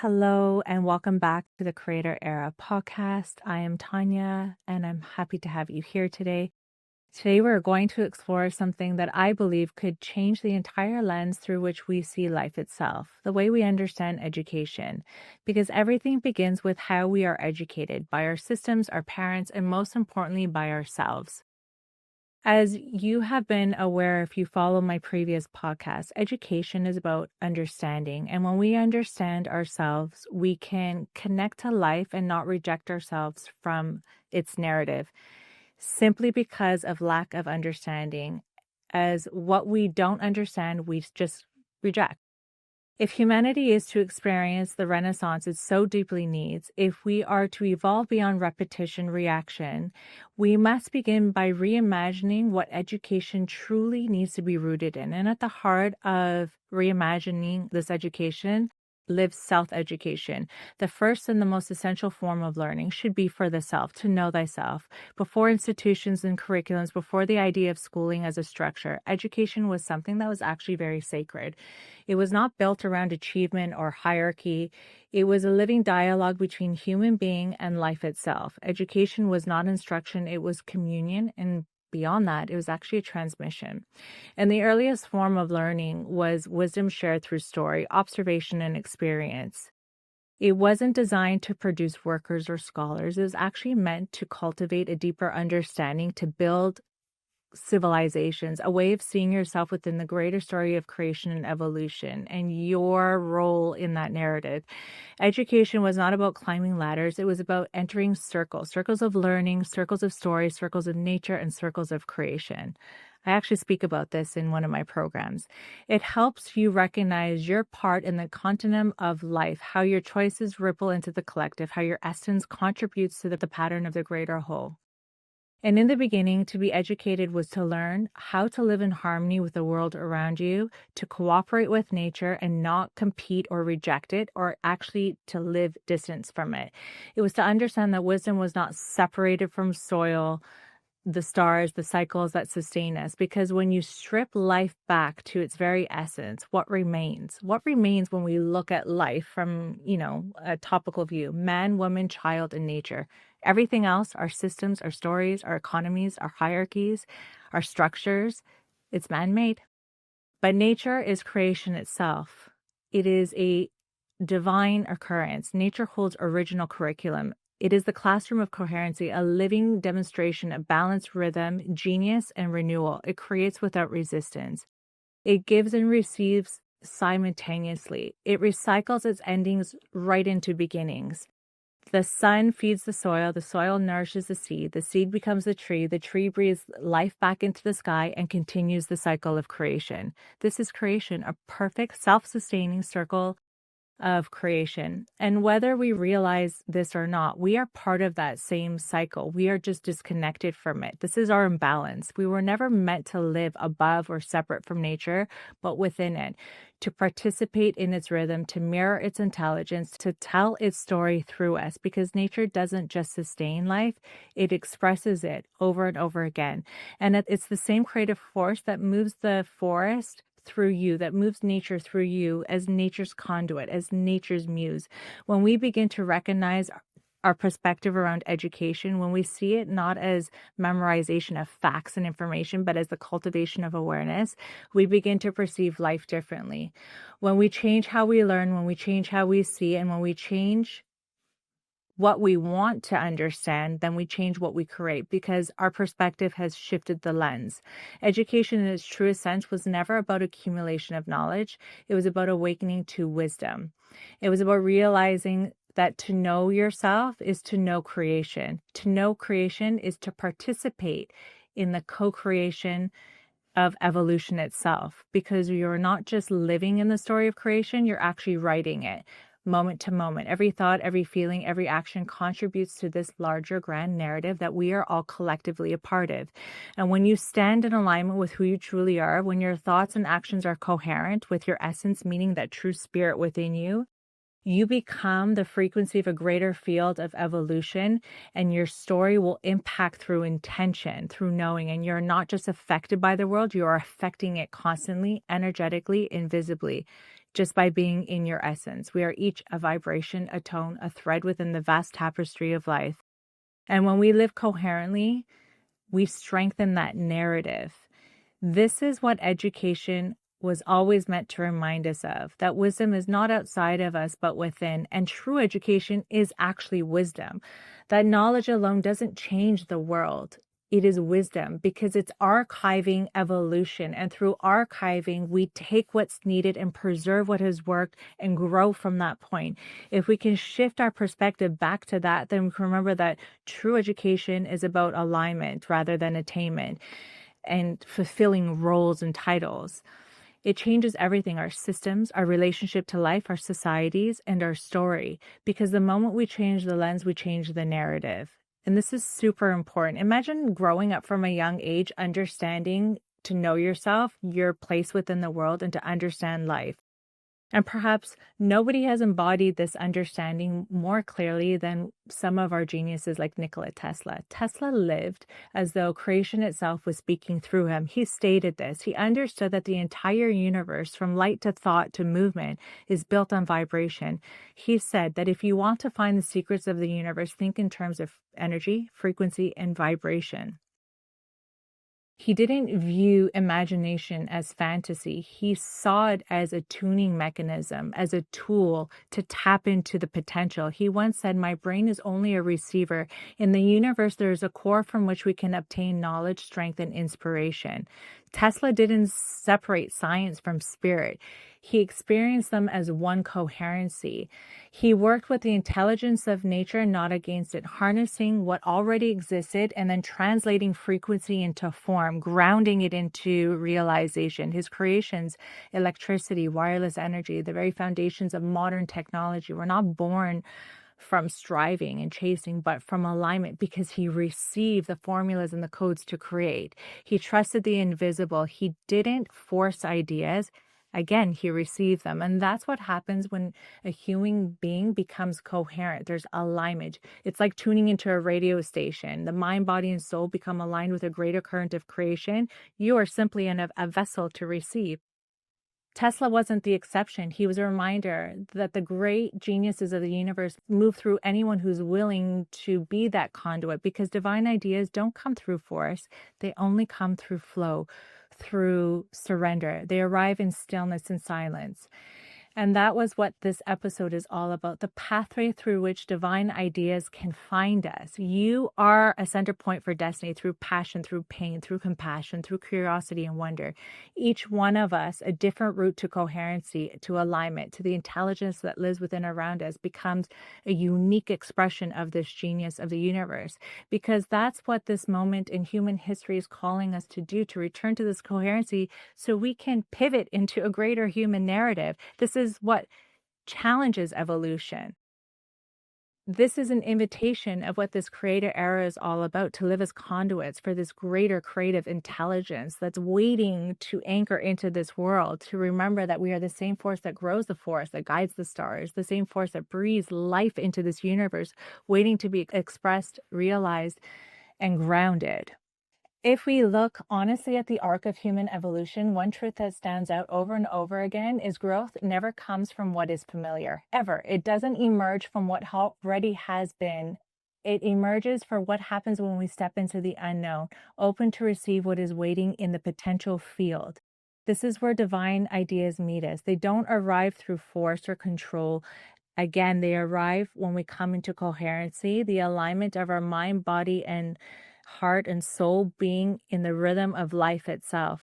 Hello and welcome back to the Creator Era podcast. I am Tanya and I'm happy to have you here today. Today, we're going to explore something that I believe could change the entire lens through which we see life itself, the way we understand education, because everything begins with how we are educated by our systems, our parents, and most importantly, by ourselves. As you have been aware, if you follow my previous podcast, education is about understanding. And when we understand ourselves, we can connect to life and not reject ourselves from its narrative simply because of lack of understanding. As what we don't understand, we just reject. If humanity is to experience the Renaissance it so deeply needs, if we are to evolve beyond repetition reaction, we must begin by reimagining what education truly needs to be rooted in. And at the heart of reimagining this education lives self-education. The first and the most essential form of learning should be for the self, to know thyself. Before institutions and curriculums, before the idea of schooling as a structure, education was something that was actually very sacred. It was not built around achievement or hierarchy. It was a living dialogue between human being and life itself. Education was not instruction, it was communion, and beyond that, it was actually a transmission. And the earliest form of learning was wisdom shared through story, observation, and experience. It wasn't designed to produce workers or scholars. It was actually meant to cultivate a deeper understanding, to build civilizations, a way of seeing yourself within the greater story of creation and evolution and your role in that narrative. Education was not about climbing ladders. It was about entering circles of learning, circles of story, circles of nature, and circles of creation. I actually speak about this in one of my programs. It helps you recognize your part in the continuum of life, how your choices ripple into the collective, how your essence contributes to the pattern of the greater whole. And in the beginning, to be educated was to learn how to live in harmony with the world around you, to cooperate with nature and not compete or reject it, or actually to live distance from it. It was to understand that wisdom was not separated from soil, the stars, the cycles that sustain us. Because when you strip life back to its very essence, what remains? What remains when we look at life from, a topical view? Man, woman, child, and nature. Everything else, our systems, our stories, our economies, our hierarchies, our structures, it's man-made. But nature is creation itself. It is a divine occurrence. Nature holds original curriculum. It is the classroom of coherency, a living demonstration of balanced rhythm, genius, and renewal. It creates without resistance. It gives and receives simultaneously. It recycles its endings right into beginnings. The sun feeds the soil nourishes the seed becomes the tree breathes life back into the sky and continues the cycle of creation. This is creation, a perfect self-sustaining circle of creation. And whether we realize this or not, we are part of that same cycle. We are just disconnected from it. This is our imbalance. We were never meant to live above or separate from nature, but within it, to participate in its rhythm, to mirror its intelligence, to tell its story through us, because nature doesn't just sustain life, it expresses it over and over again. And it's the same creative force that moves the forest through you, that moves nature through you as nature's conduit, as nature's muse. When we begin to recognize our perspective around education, when we see it not as memorization of facts and information, but as the cultivation of awareness, we begin to perceive life differently. When we change how we learn, when we change how we see, and when we change what we want to understand, then we change what we create, because our perspective has shifted the lens. Education in its truest sense was never about accumulation of knowledge. It was about awakening to wisdom. It was about realizing that to know yourself is to know creation. To know creation is to participate in the co-creation of evolution itself, because you're not just living in the story of creation, you're actually writing it. Moment to moment, every thought, every feeling, every action contributes to this larger grand narrative that we are all collectively a part of. And when you stand in alignment with who you truly are, when your thoughts and actions are coherent with your essence, meaning that true spirit within you, you become the frequency of a greater field of evolution, and your story will impact through intention, through knowing. And you're not just affected by the world, you are affecting it constantly, energetically, invisibly. just by being in your essence. We are each a vibration, a tone, a thread within the vast tapestry of life. And when we live coherently, we strengthen that narrative. This is what education was always meant to remind us of, that wisdom is not outside of us, but within. And true education is actually wisdom. That knowledge alone doesn't change the world. It is wisdom because it's archiving evolution. And through archiving, we take what's needed and preserve what has worked and grow from that point. If we can shift our perspective back to that, then we can remember that true education is about alignment rather than attainment and fulfilling roles and titles. It changes everything, our systems, our relationship to life, our societies, and our story. Because the moment we change the lens, we change the narrative. And this is super important. Imagine growing up from a young age, understanding to know yourself, your place within the world, and to understand life. And perhaps nobody has embodied this understanding more clearly than some of our geniuses like Nikola Tesla. Tesla lived as though creation itself was speaking through him. He stated this. He understood that the entire universe, from light to thought to movement, is built on vibration. He said that if you want to find the secrets of the universe, think in terms of energy, frequency, and vibration. He didn't view imagination as fantasy. He saw it as a tuning mechanism, as a tool to tap into the potential. He once said, "My brain is only a receiver. In the universe, there is a core from which we can obtain knowledge, strength, and inspiration." Tesla didn't separate science from spirit. He experienced them as one coherency. He worked with the intelligence of nature, not against it, harnessing what already existed and then translating frequency into form, grounding it into realization. His creations, electricity, wireless energy, the very foundations of modern technology, were not born from striving and chasing, but from alignment, because he received the formulas and the codes to create. He trusted the invisible. He didn't force ideas. Again, he received them. And that's what happens when a human being becomes coherent. There's alignment. It's like tuning into a radio station. The mind, body, and soul become aligned with a greater current of creation. You are simply a vessel to receive. Tesla wasn't the exception. He was a reminder that the great geniuses of the universe move through anyone who's willing to be that conduit, because divine ideas don't come through force. They only come through flow, through surrender. They arrive in stillness and silence. And that was what this episode is all about, the pathway through which divine ideas can find us. You are a center point for destiny through passion, through pain, through compassion, through curiosity and wonder. Each one of us, a different route to coherency, to alignment, to the intelligence that lives within around us, becomes a unique expression of this genius of the universe. Because that's what this moment in human history is calling us to do, to return to this coherency so we can pivot into a greater human narrative. This is what challenges evolution. This is an invitation of what this creator era is all about, to live as conduits for this greater creative intelligence that's waiting to anchor into this world, to remember that we are the same force that grows the forest, that guides the stars, the same force that breathes life into this universe, waiting to be expressed, realized, and grounded. If we look honestly at the arc of human evolution, one truth that stands out over and over again is growth never comes from what is familiar, ever. It doesn't emerge from what already has been. It emerges for what happens when we step into the unknown, open to receive what is waiting in the potential field. This is where divine ideas meet us. They don't arrive through force or control. Again, they arrive when we come into coherency, the alignment of our mind, body, and heart and soul being in the rhythm of life itself.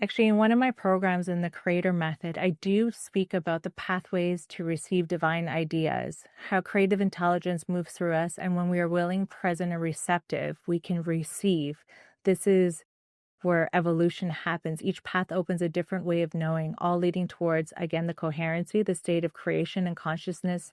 Actually, in one of my programs in the Creator Method, I do speak about the pathways to receive divine ideas, how creative intelligence moves through us, and when we are willing, present, and receptive, we can receive. This is where evolution happens. Each path opens a different way of knowing, all leading towards, again, the coherency, the state of creation and consciousness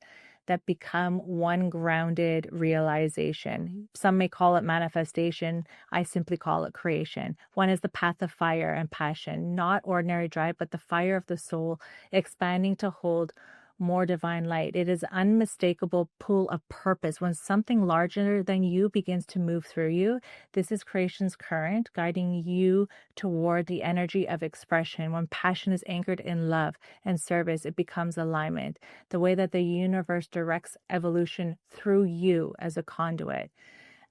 that become one grounded realization. Some may call it manifestation. I simply call it creation. One is the path of fire and passion, not ordinary drive, but the fire of the soul, expanding to hold more divine light. It is unmistakable pull of purpose. When something larger than you begins to move through you, this is creation's current, guiding you toward the energy of expression. When passion is anchored in love and service, it becomes alignment, the way that the universe directs evolution through you as a conduit.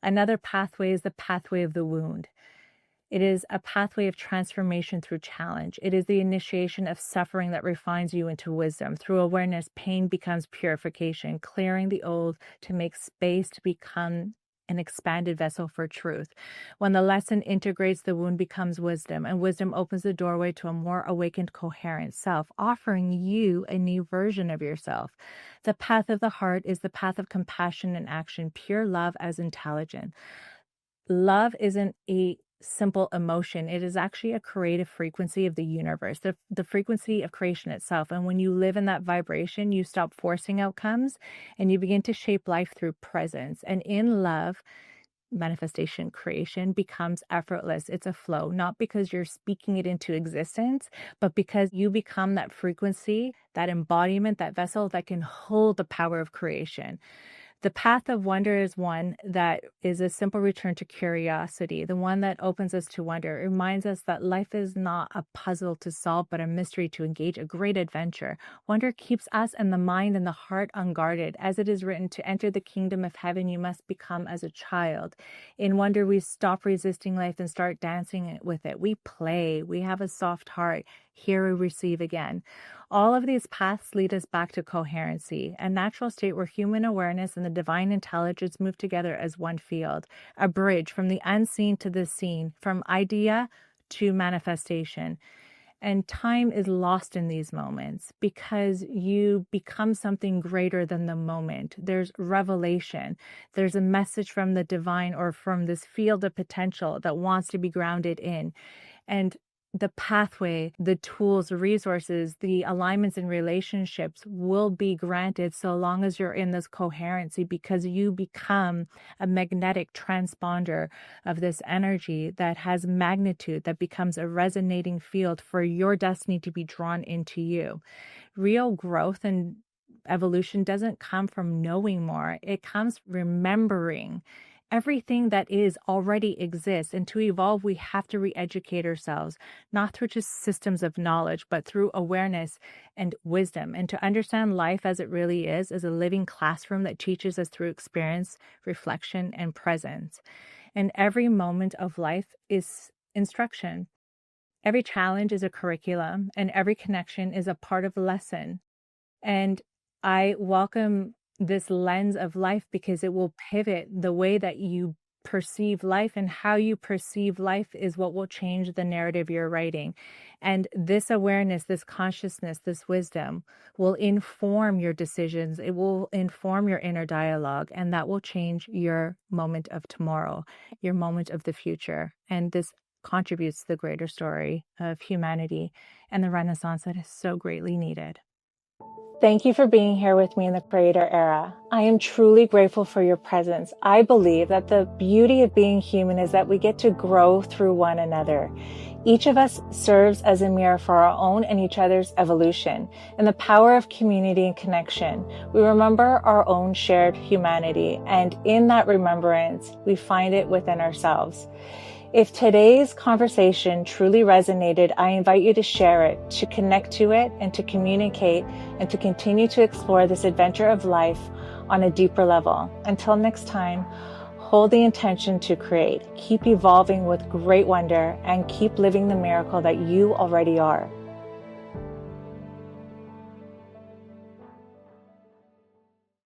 Another pathway is the pathway of the wound. It is a pathway of transformation through challenge. It is the initiation of suffering that refines you into wisdom. Through awareness, pain becomes purification, clearing the old to make space to become an expanded vessel for truth. When the lesson integrates, the wound becomes wisdom, and wisdom opens the doorway to a more awakened, coherent self, offering you a new version of yourself. The path of the heart is the path of compassion and action, pure love as intelligent. Love isn't a simple emotion. It is actually a creative frequency of the universe, the frequency of creation itself. And when you live in that vibration, you stop forcing outcomes and you begin to shape life through presence. And in love, manifestation creation becomes effortless. It's a flow, not because you're speaking it into existence, but because you become that frequency, that embodiment, that vessel that can hold the power of creation. The path of wonder is one that is a simple return to curiosity, the one that opens us to wonder. It reminds us that life is not a puzzle to solve, but a mystery to engage, a great adventure. Wonder keeps us and the mind and the heart unguarded. As it is written, to enter the kingdom of heaven, you must become as a child. In wonder, we stop resisting life and start dancing with it. We play. We have a soft heart. Here we receive again. All of these paths lead us back to coherency, a natural state where human awareness and the divine intelligence move together as one field, a bridge from the unseen to the seen, from idea to manifestation. And time is lost in these moments because you become something greater than the moment. There's revelation. There's a message from the divine or from this field of potential that wants to be grounded in. And the pathway, the tools, the resources, the alignments and relationships will be granted so long as you're in this coherency, because you become a magnetic transponder of this energy that has magnitude, that becomes a resonating field for your destiny to be drawn into you. Real growth and evolution doesn't come from knowing more. It comes remembering. Everything that is already exists. And to evolve, we have to re-educate ourselves, not through just systems of knowledge, but through awareness and wisdom. And to understand life as it really is a living classroom that teaches us through experience, reflection, and presence. And every moment of life is instruction. Every challenge is a curriculum, and every connection is a part of a lesson. And I welcome this lens of life because it will pivot the way that you perceive life, and how you perceive life is what will change the narrative you're writing. And this awareness, this consciousness, this wisdom will inform your decisions. It will inform your inner dialogue, and that will change your moment of tomorrow, your moment of the future. And this contributes to the greater story of humanity and the Renaissance that is so greatly needed. Thank you for being here with me in the Creator Era. I am truly grateful for your presence. I believe that the beauty of being human is that we get to grow through one another. Each of us serves as a mirror for our own and each other's evolution. In the power of community and connection, we remember our own shared humanity, and in that remembrance, we find it within ourselves. If today's conversation truly resonated, I invite you to share it, to connect to it, and to communicate, and to continue to explore this adventure of life on a deeper level. Until next time, hold the intention to create, keep evolving with great wonder, and keep living the miracle that you already are.